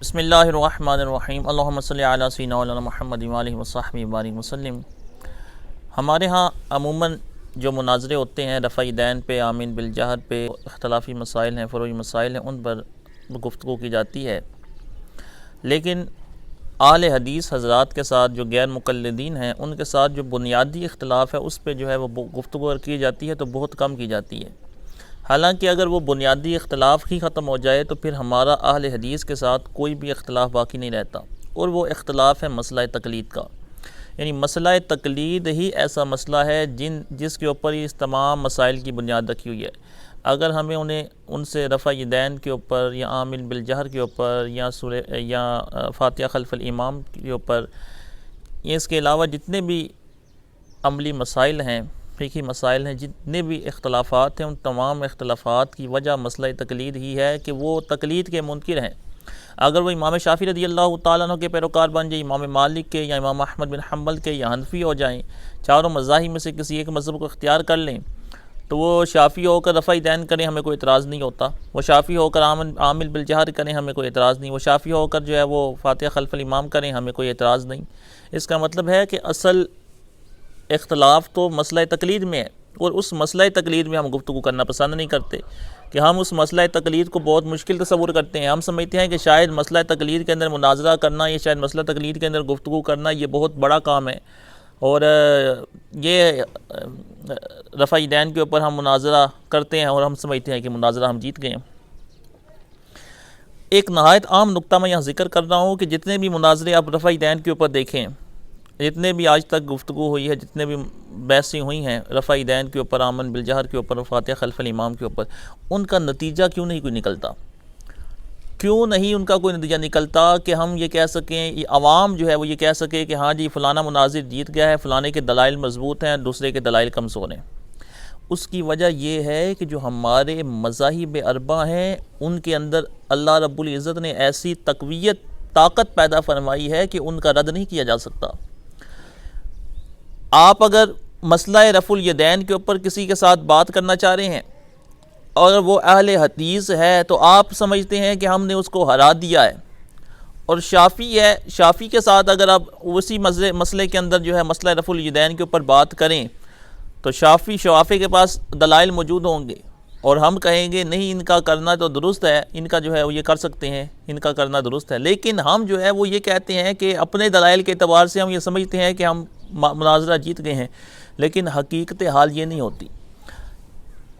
بسم اللہ الرحمن الرحیم اللہم صلی علی سیدنا مولانا محمد وآلہ وصحبہ وبارک وسلم۔ ہمارے ہاں عموماً جو مناظرے ہوتے ہیں رفع دین پہ، آمین بالجہر پہ، اختلافی مسائل ہیں، فروعی مسائل ہیں، ان پر گفتگو کی جاتی ہے، لیکن اہل حدیث حضرات کے ساتھ جو غیر مقلدین ہیں ان کے ساتھ جو بنیادی اختلاف ہے اس پہ جو ہے وہ گفتگو کی جاتی ہے تو بہت کم کی جاتی ہے۔ حالانکہ اگر وہ بنیادی اختلاف ہی ختم ہو جائے تو پھر ہمارا اہل حدیث کے ساتھ کوئی بھی اختلاف باقی نہیں رہتا، اور وہ اختلاف ہے مسئلہ تقلید کا۔ یعنی مسئلہ تقلید ہی ایسا مسئلہ ہے جس کے اوپر اس تمام مسائل کی بنیاد رکھی ہوئی ہے۔ اگر ہمیں ان سے رفع دین کے اوپر یا آمین بالجہر کے اوپر یا فاتحہ خلف الامام کے اوپر، اس کے علاوہ جتنے بھی عملی مسائل ہیں، فقہی مسائل ہیں، جتنے بھی اختلافات ہیں، ان تمام اختلافات کی وجہ مسئلہ تقلید ہی ہے کہ وہ تقلید کے منکر ہیں۔ اگر وہ امام شافعی رضی اللہ تعالیٰ عنہ کے پیروکار بن جائیں، امام مالک کے یا امام احمد بن حنبل کے یا حنفی ہو جائیں، چاروں مذاہب میں سے کسی ایک مذہب کو اختیار کر لیں، تو وہ شافعی ہو کر رفع دین کریں، ہمیں کوئی اعتراض نہیں ہوتا۔ وہ شافعی ہو کر آمین بالجہر کریں، ہمیں کوئی اعتراض نہیں۔ وہ شافعی ہو کر جو ہے وہ فاتحہ خلف الامام کریں، ہمیں کوئی اعتراض نہیں۔ اس کا مطلب ہے کہ اصل اختلاف تو مسئلہ تقلید میں ہے، اور اس مسئلہ تقلید میں ہم گفتگو کرنا پسند نہیں کرتے، کہ ہم اس مسئلہ تقلید کو بہت مشکل تصور کرتے ہیں۔ ہم سمجھتے ہیں کہ شاید مسئلہ تقلید کے اندر مناظرہ کرنا، یا شاید مسئلہ تقلید کے اندر گفتگو کرنا یہ بہت بڑا کام ہے، اور یہ رفع دین کے اوپر ہم مناظرہ کرتے ہیں اور ہم سمجھتے ہیں کہ مناظرہ ہم جیت گئے ہیں۔ ایک نہایت عام نقطہ میں یہاں ذکر کر رہا ہوں کہ جتنے بھی مناظرے آپ رفع دین کے اوپر دیکھیں، جتنے بھی آج تک گفتگو ہوئی ہے، جتنے بھی بحثیں ہوئی ہیں رفع دین کے اوپر، آمین بالجہر کے اوپر، فاتحہ خلف الامام کے اوپر، ان کا نتیجہ کیوں نہیں کوئی نکلتا؟ کیوں نہیں ان کا کوئی نتیجہ نکلتا کہ ہم یہ کہہ سکیں، یہ عوام جو ہے وہ یہ کہہ سکے کہ ہاں جی فلانا مناظر جیت گیا ہے، فلانے کے دلائل مضبوط ہیں، دوسرے کے دلائل کمزور ہیں؟ اس کی وجہ یہ ہے کہ جو ہمارے مذاہب اربعہ ہیں ان کے اندر اللہ رب العزت نے ایسی تقویت، طاقت پیدا فرمائی ہے کہ ان کا رد نہیں کیا جا سکتا۔ آپ اگر مسئلہ رفع الیدین کے اوپر کسی کے ساتھ بات کرنا چاہ رہے ہیں اور وہ اہل حدیث ہے تو آپ سمجھتے ہیں کہ ہم نے اس کو ہرا دیا ہے، اور شافعی ہے، شافعی کے ساتھ اگر آپ اسی مسئلے کے اندر جو ہے مسئلہ رفع الیدین کے اوپر بات کریں تو شافعی کے پاس دلائل موجود ہوں گے، اور ہم کہیں گے نہیں ان کا کرنا تو درست ہے، ان کا جو ہے وہ یہ کر سکتے ہیں، ان کا کرنا درست ہے، لیکن ہم جو ہے وہ یہ کہتے ہیں کہ اپنے دلائل کے اعتبار سے ہم یہ سمجھتے ہیں کہ ہم مناظرہ جیت گئے ہیں، لیکن حقیقت حال یہ نہیں ہوتی۔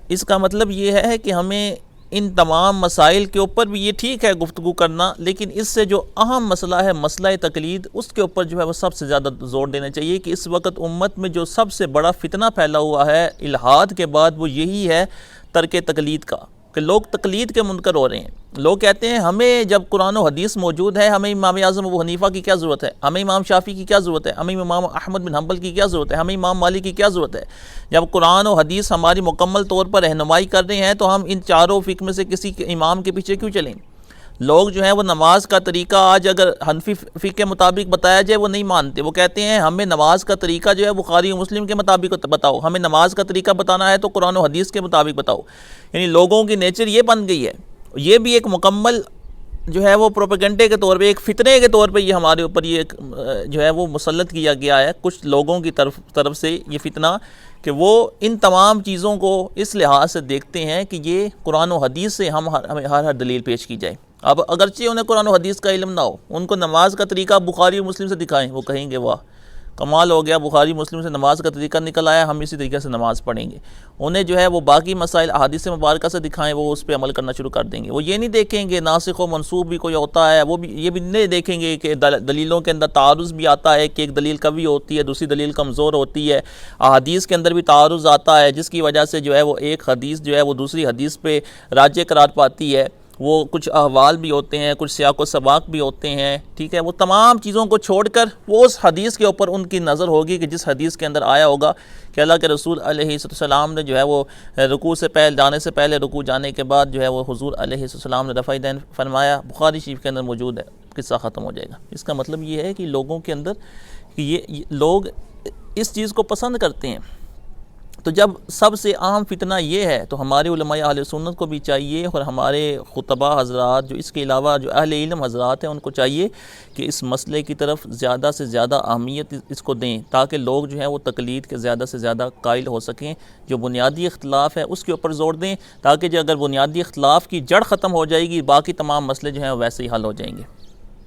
اس کا مطلب یہ ہے کہ ہمیں ان تمام مسائل کے اوپر بھی یہ ٹھیک ہے گفتگو کرنا، لیکن اس سے جو اہم مسئلہ ہے مسئلہ تقلید، اس کے اوپر جو ہے وہ سب سے زیادہ زور دینا چاہیے کہ اس وقت امت میں جو سب سے بڑا فتنہ پھیلا ہوا ہے الحاد کے بعد وہ یہی ہے ترک تقلید کا، کہ لوگ تقلید کے منکر ہو رہے ہیں۔ لوگ کہتے ہیں ہمیں جب قرآن و حدیث موجود ہے، ہمیں امام اعظم ابو حنیفہ کی کیا ضرورت ہے، ہمیں امام شافعی کی کیا ضرورت ہے، ہمیں امام احمد بن حنبل کی کیا ضرورت ہے، ہمیں امام مالک کی کیا ضرورت ہے؟ جب قرآن و حدیث ہماری مکمل طور پر رہنمائی کر رہے ہیں تو ہم ان چاروں فقہ میں سے کسی کے امام کے پیچھے کیوں چلیں؟ لوگ جو ہیں وہ نماز کا طریقہ آج اگر حنفی فقہ کے مطابق بتایا جائے وہ نہیں مانتے، وہ کہتے ہیں ہمیں نماز کا طریقہ جو ہے بخاری و مسلم کے مطابق بتاؤ، ہمیں نماز کا طریقہ بتانا ہے تو قرآن و حدیث کے مطابق بتاؤ۔ یعنی لوگوں کی نیچر یہ بن گئی ہے، یہ بھی ایک مکمل جو ہے وہ پروپیگنڈے کے طور پہ، ایک فتنے کے طور پہ یہ ہمارے اوپر یہ جو ہے وہ مسلط کیا گیا ہے کچھ لوگوں کی طرف سے یہ فتنہ، کہ وہ ان تمام چیزوں کو اس لحاظ سے دیکھتے ہیں کہ یہ قرآن و حدیث سے ہمیں ہر دلیل پیش کی جائے۔ اب اگرچہ انہیں قرآن و حدیث کا علم نہ ہو، ان کو نماز کا طریقہ بخاری و مسلم سے دکھائیں، وہ کہیں گے واہ کمال ہو گیا، بخاری مسلم سے نماز کا طریقہ نکل آیا، ہم اسی طریقے سے نماز پڑھیں گے۔ انہیں جو ہے وہ باقی مسائل احادیث مبارکہ سے دکھائیں، وہ اس پہ عمل کرنا شروع کر دیں گے۔ وہ یہ نہیں دیکھیں گے ناسخ و منسوخ بھی کوئی ہوتا ہے، یہ بھی نہیں دیکھیں گے کہ دلیلوں کے اندر تعارض بھی آتا ہے، کہ ایک دلیل قوی ہوتی ہے دوسری دلیل کمزور ہوتی ہے، احادیث کے اندر بھی تعارض آتا ہے جس کی وجہ سے جو ہے وہ ایک حدیث جو ہے وہ دوسری حدیث پہ راجح قرار پاتی ہے، وہ کچھ احوال بھی ہوتے ہیں، کچھ سیاق و سباق بھی ہوتے ہیں، ٹھیک ہے۔ وہ تمام چیزوں کو چھوڑ کر وہ اس حدیث کے اوپر ان کی نظر ہوگی کہ جس حدیث کے اندر آیا ہوگا کہ اللہ کے رسول علیہ السلام نے جو ہے وہ رکوع سے پہلے جانے سے پہلے، رکوع جانے کے بعد جو ہے وہ حضور علیہ السلام نے رفع دین فرمایا، بخاری شریف کے اندر موجود ہے، قصہ ختم ہو جائے گا۔ اس کا مطلب یہ ہے کہ لوگوں کے اندر کہ یہ لوگ اس چیز کو پسند کرتے ہیں، تو جب سب سے عام فتنہ یہ ہے تو ہمارے علماء اہل سنت کو بھی چاہیے اور ہمارے خطبہ حضرات جو اس کے علاوہ جو اہل علم حضرات ہیں ان کو چاہیے کہ اس مسئلے کی طرف زیادہ سے زیادہ اہمیت اس کو دیں، تاکہ لوگ جو ہیں وہ تقلید کے زیادہ سے زیادہ قائل ہو سکیں۔ جو بنیادی اختلاف ہے اس کے اوپر زور دیں، تاکہ جو اگر بنیادی اختلاف کی جڑ ختم ہو جائے گی، باقی تمام مسئلے جو ہیں ویسے ہی حل ہو جائیں گے۔